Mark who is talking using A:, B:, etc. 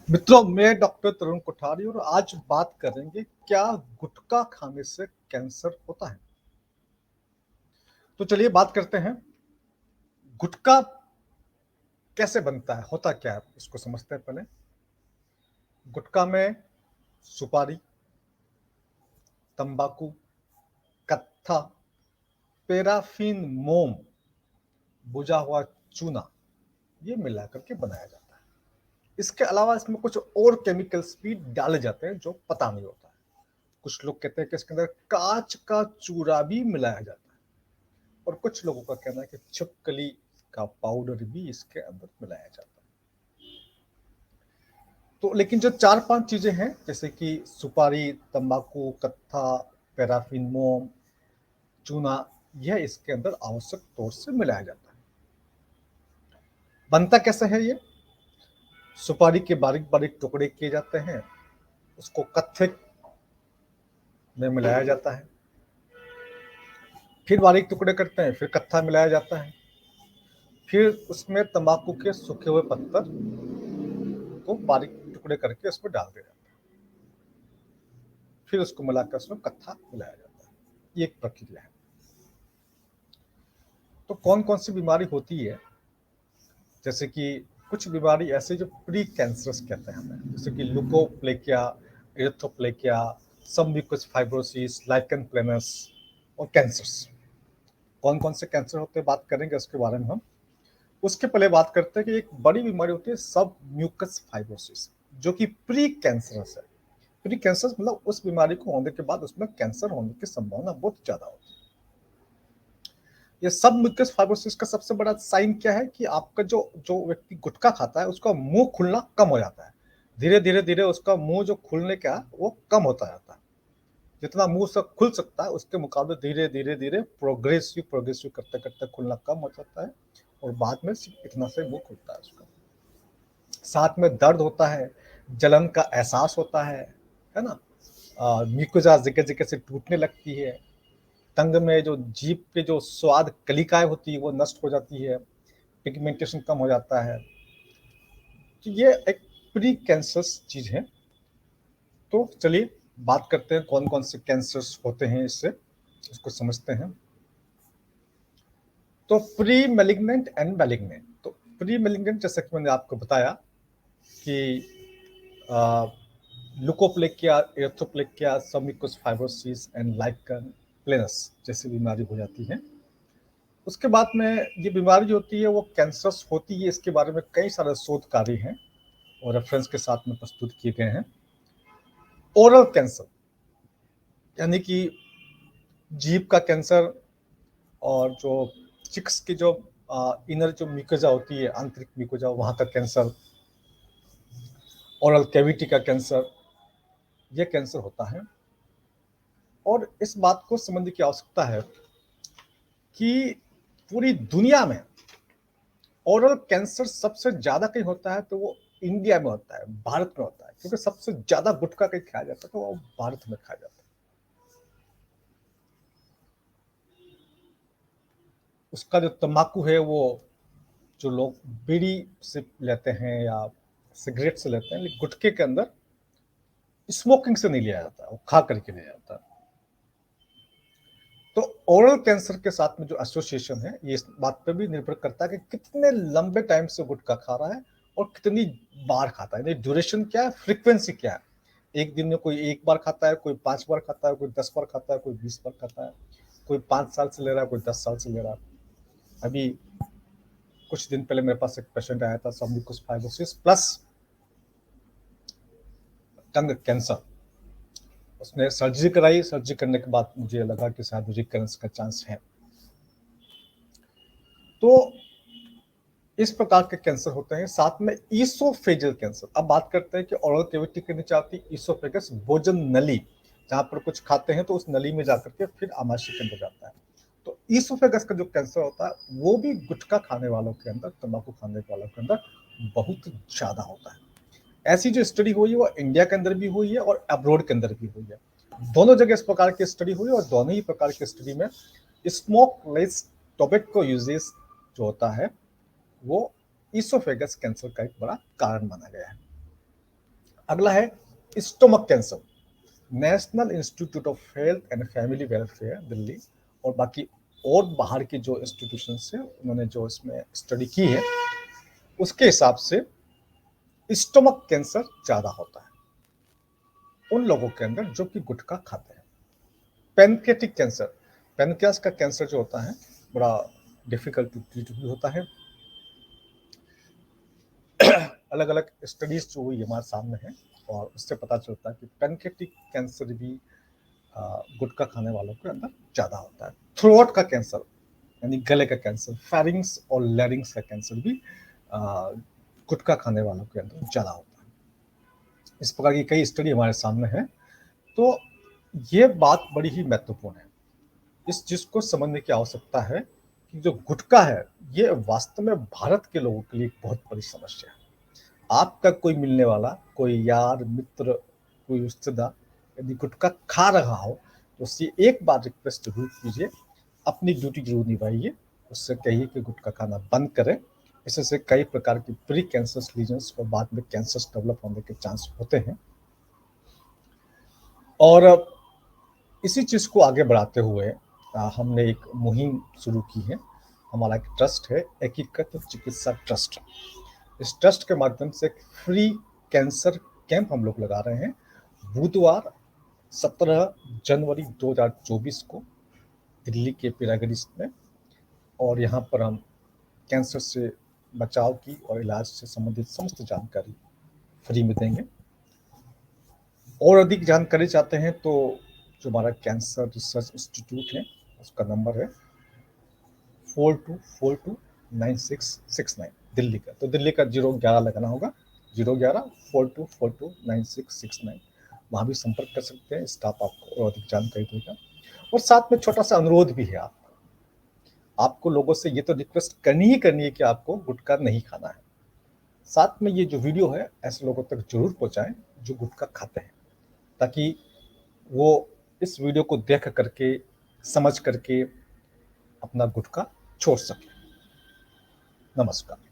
A: मित्रों, मैं डॉक्टर तरुण कोठारी और आज बात करेंगे क्या गुटखा खाने से कैंसर होता है। तो चलिए बात करते हैं। गुटखा कैसे बनता है, होता क्या है, इसको समझते हैं पहले। गुटखा में सुपारी, तंबाकू, कत्था, पैराफिन मोम, बुझा हुआ चूना, ये मिला करके बनाया जाता है। इसके अलावा इसमें कुछ और केमिकल्स भी डाले जाते हैं जो पता नहीं होता है। कुछ लोग कहते हैं कि इसके अंदर कांच का चूरा भी मिलाया जाता है और कुछ लोगों का कहना है कि छिपकली का पाउडर भी इसके अंदर मिलाया जाता है। तो लेकिन जो 4-5 चीजें हैं जैसे कि सुपारी, तंबाकू, कत्था, पैराफिन मोम, चूना, यह इसके अंदर आवश्यक तौर से मिलाया जाता है। बनता कैसे है ये? सुपारी के बारीक बारीक टुकड़े किए जाते हैं, उसको कत्थे में मिलाया जाता है, फिर बारीक टुकड़े करते हैं, फिर कत्था मिलाया जाता है, फिर उसमें तंबाकू के सूखे हुए पत्तर को बारीक टुकड़े करके उसमें डाल दिया जाता है, फिर उसको मिलाकर उसमें कत्था मिलाया जाता है। ये एक प्रक्रिया है। तो कौन कौन सी बीमारी होती है, जैसे कि कुछ बीमारी ऐसे जो प्री कैंसरस कहते हैं हमें, जैसे कि leukoplakia, erythroplakia, submucous fibrosis, lichen planus और कैंसर्स। कौन कौन से कैंसर होते हैं बात करेंगे उसके बारे में हम। उसके पहले बात करते हैं कि एक बड़ी बीमारी होती है सब म्यूकस फाइब्रोसिस, जो कि प्री कैंसरस है। प्री कैंसर मतलब उस बीमारी को होने के बाद उसमें कैंसर होने की संभावना बहुत ज्यादा होती है। ये सब म्यूकस फाइब्रोसिस का सबसे बड़ा साइन क्या है कि आपका जो जो व्यक्ति गुटखा खाता है उसका मुंह खुलना कम हो जाता है। धीरे धीरे धीरे उसका मुंह जो खुलने का वो कम होता जाता है। जितना मुंह से खुल सकता है उसके मुकाबले धीरे धीरे धीरे प्रोग्रेसिव प्रोग्रेसिव करते करते खुलना कम हो जाता है और बाद में सिर्फ इतना से मुंह खुलता है उसका। साथ में दर्द होता है, जलन का एहसास होता है ना। म्यूकोजा जगह जगह से टूटने लगती है, टंग में जो जीभ पे जो स्वाद कलिकाएं होती है वो नष्ट हो जाती है, पिगमेंटेशन कम हो जाता है। तो ये एक प्री कैंसरस चीज है। तो चलिए बात करते हैं कौन कौन से कैंसर्स होते हैं, इससे इसको समझते हैं। तो प्री मेलिग्नेंट एंड मेलिग्नेंट। तो प्री मेलिग्नेंट जैसे कि मैंने आपको बताया कि leukoplakia, erythroplakia, submucous fibrosis and lichen planus जैसी बीमारी हो जाती है। उसके बाद में ये बीमारी जो होती है वो कैंसरस होती है, इसके बारे में कई सारे शोध कार्य हैं और रेफरेंस के साथ में प्रस्तुत किए गए हैं। ओरल कैंसर यानी कि जीभ का कैंसर और जो चिक्स की जो इनर जो म्यूकोजा होती है, आंतरिक म्यूकोजा, वहां का कैंसर, ओरल कैविटी का कैंसर, ये कैंसर होता है। और इस बात को समझने की आवश्यकता है कि पूरी दुनिया में ओरल कैंसर सबसे ज्यादा कहीं होता है तो वो इंडिया में होता है, भारत में होता है, क्योंकि सबसे ज्यादा गुटखा कहीं खाया जाता है तो वो भारत में खाया जाता है। उसका जो तंबाकू है वो जो लोग बीड़ी से लेते हैं या सिगरेट से लेते हैं, लेकिन गुटखे के अंदर स्मोकिंग से नहीं लिया जाता, वो खा करके लिया जाता है। तो ओरल कैंसर के साथ में जो एसोसिएशन है ये इस बात पे भी निर्भर करता है कि कितने लंबे टाइम से गुटखा खा रहा है और कितनी बार खाता है, ड्यूरेशन क्या है, फ्रीक्वेंसी क्या है। एक दिन में कोई 1 बार खाता है, कोई 5 बार खाता है, कोई 10 बार खाता है, कोई 20 बार खाता है, कोई 5 साल से ले रहा है, कोई 10 साल से ले रहा है। अभी कुछ दिन पहले मेरे पास एक पेशेंट आया था, सबम्यूकस फाइब्रोसिस प्लस टंग कैंसर। उसने सर्जरी कराई, सर्जरी करने के बाद मुझे लगा कि शायद रिकरेंस का चांस है। तो इस प्रकार के कैंसर होते हैं। साथ में ईसोफेजियल कैंसर। अब बात करते हैं कि ओरल कैविटी के नीचे आती है ईसोफेगस, भोजन नली, जहां पर कुछ खाते हैं तो उस नली में जाकर के फिर आमाशय के अंदर जाता है। तो ईसोफेगस का जो कैंसर होता है वो भी गुटखा खाने वालों के अंदर, तंबाकू खाने वालों के अंदर बहुत ज्यादा होता है। ऐसी जो स्टडी हुई है वो इंडिया के अंदर भी हुई है और अब्रोड के अंदर भी हुई है। दोनों जगह इस प्रकार की स्टडी हुई और दोनों ही प्रकार की स्टडी में स्मोक लेस टोबैको यूजेस जो होता है वो ईसोफेगस कैंसर का एक बड़ा कारण माना गया है। अगला है stomach cancer. National institute of health and family welfare Delhi और बाकी और बाहर की जो इंस्टीट्यूशन है उन्होंने जो इसमें स्टडी की है उसके हिसाब से स्टोमक कैंसर ज्यादा होता है उन लोगों के अंदर जो कि गुटखा खाते हैं। पैनक्रियाटिक कैंसर, पैनक्रियास का कैंसर जो होता है बड़ा डिफिकल्ट टू ट्रीट भी होता है। अलग अलग स्टडीज जो हुई हमारे सामने है और उससे पता चलता है कि पैनक्रियाटिक कैंसर भी गुटखा खाने वालों के अंदर ज्यादा होता है। थ्रोट का कैंसर यानी गले का कैंसर, फेरिंग्स और लैरिंग्स का कैंसर भी गुटखा खाने वालों के अंदर ज्यादा होता है। इस प्रकार की कई स्टडी हमारे सामने है। तो ये बात बड़ी ही महत्वपूर्ण है, इस चीज को समझने की आवश्यकता है कि जो गुटखा है ये वास्तव में भारत के लोगों के लिए एक बहुत बड़ी समस्या है। आपका कोई मिलने वाला, कोई यार मित्र, कोई रिश्तेदार यदि गुटखा खा रहा हो तो उससे एक बार रिक्वेस्ट जरूर कीजिए, अपनी ड्यूटी जरूर निभाइए, उससे कहिए कि गुटखा खाना बंद करें। इससे कई प्रकार की प्री कैंसरस लीजन्स और बाद में कैंसर डेवलप होने के चांस होते हैं। और इसी चीज को आगे बढ़ाते हुए हमने एक मुहिम शुरू की है। हमारा एक ट्रस्ट है, एकीकृत चिकित्सा ट्रस्ट। इस ट्रस्ट के माध्यम से एक फ्री कैंसर कैंप हम लोग लगा रहे हैं बुधवार 17 जनवरी 2024 को दिल्ली के पिरागरिस में। और यहाँ पर हम कैंसर से बचाव की और इलाज से संबंधित समस्त जानकारी फ्री में देंगे। और अधिक जानकारी चाहते हैं तो जो हमारा कैंसर रिसर्च इंस्टीट्यूट है उसका नंबर है 42429669 दिल्ली का। तो दिल्ली का 011 लगाना होगा, 011-42429669। वहाँ भी संपर्क कर सकते हैं, स्टाफ आपको और अधिक जानकारी देगा। और साथ में छोटा सा अनुरोध भी है, आपको लोगों से ये तो रिक्वेस्ट करनी ही करनी है कि आपको गुटखा नहीं खाना है। साथ में ये जो वीडियो है ऐसे लोगों तक जरूर पहुंचाएं जो गुटखा खाते हैं, ताकि वो इस वीडियो को देख करके, समझ करके अपना गुटखा छोड़ सके। नमस्कार।